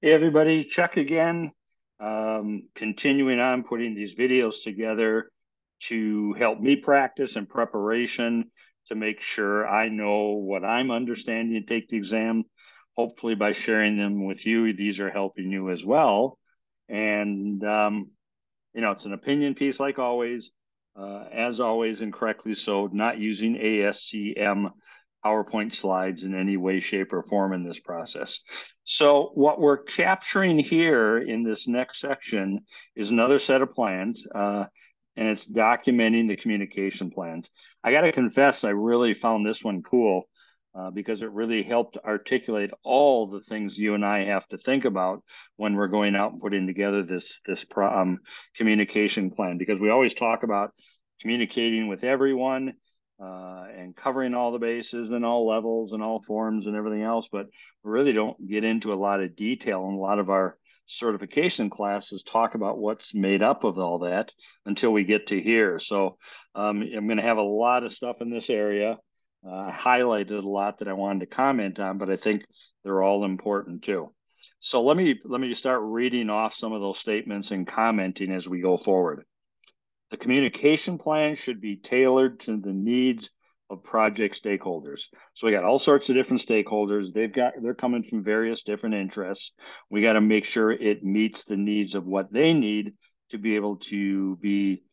Hey everybody, Chuck again. Continuing on putting these videos together to help me practice in preparation to make sure I know what I'm understanding to take the exam. Hopefully by sharing them with you, these are helping you as well. And it's an opinion piece like always, as always, incorrectly so, not using ASCM PowerPoint slides in any way, shape, or form in this process. So what we're capturing here in this next section is another set of plans, and it's documenting the communication plans. I got to confess, I really found this one cool because it really helped articulate all the things you and I have to think about when we're going out and putting together this communication plan. Because we always talk about communicating with everyone and covering all the bases and all levels and all forms and everything else, but we really don't get into a lot of detail. And a lot of our certification classes talk about what's made up of all that until we get to here. So I'm going to have a lot of stuff in this area. I highlighted a lot that I wanted to comment on, but I think they're all important too. So let me start reading off some of those statements and commenting as we go forward. The communication plan should be tailored to the needs of project stakeholders. So we got all sorts of different stakeholders. They're coming from various different interests. We got to make sure it meets the needs of what they need to be able to be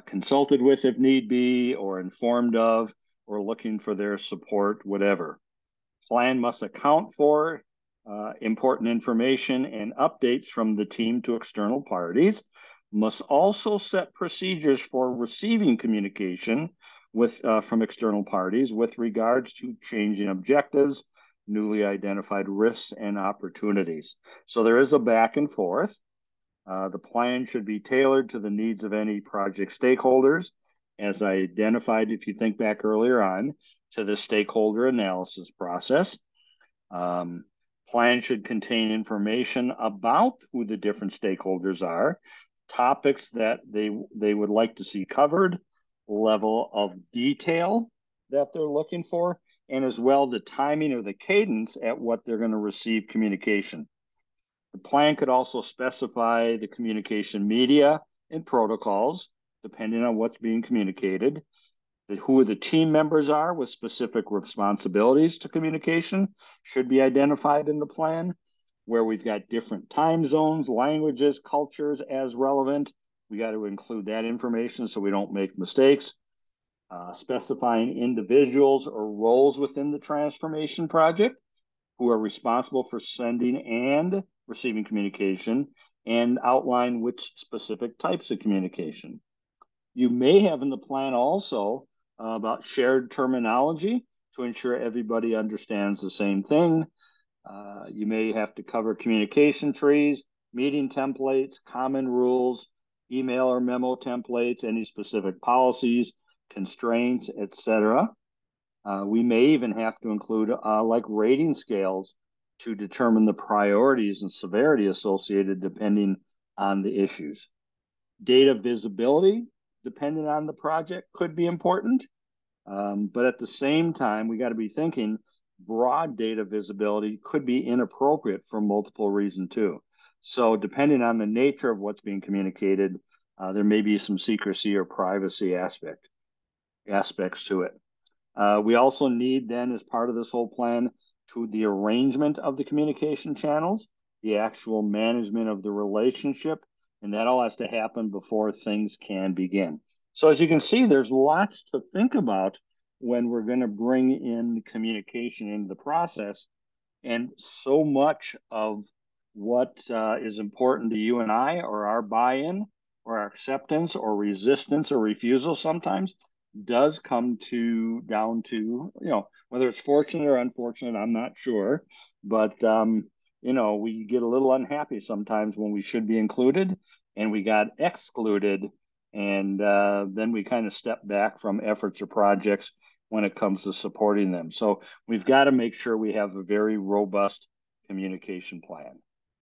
consulted with if need be, or informed of, or looking for their support, whatever. Plan must account for important information and updates from the team to external parties, must also set procedures for receiving communication from external parties with regards to changing objectives, newly identified risks, and opportunities. So there is a back and forth. The plan should be tailored to the needs of any project stakeholders, as I identified, if you think back earlier on, to the stakeholder analysis process. Plan should contain information about who the different stakeholders are, topics that they would like to see covered, level of detail that they're looking for, and as well the timing or the cadence at what they're going to receive communication. The plan could also specify the communication media and protocols, depending on what's being communicated, who the team members are with specific responsibilities to communication should be identified in the plan, where we've got different time zones, languages, cultures as relevant. We got to include that information so we don't make mistakes. Specifying individuals or roles within the transformation project who are responsible for sending and receiving communication, and outline which specific types of communication. You may have in the plan also about shared terminology to ensure everybody understands the same thing. You may have to cover communication trees, meeting templates, common rules, email or memo templates, any specific policies, constraints, etc. We may even have to include like rating scales to determine the priorities and severity associated depending on the issues. Data visibility, depending on the project, could be important. But at the same time, we got to be thinking broad data visibility could be inappropriate for multiple reasons too. So depending on the nature of what's being communicated, there may be some secrecy or privacy aspects to it. We also need then, as part of this whole plan, to the arrangement of the communication channels, the actual management of the relationship, and that all has to happen before things can begin. So as you can see, there's lots to think about when we're going to bring in communication into the process. And so much of what is important to you and I, or our buy-in, or our acceptance, or resistance, or refusal sometimes, does come down to, whether it's fortunate or unfortunate, I'm not sure. But, we get a little unhappy sometimes when we should be included and we got excluded. And then we kind of step back from efforts or projects when it comes to supporting them. So we've got to make sure we have a very robust communication plan.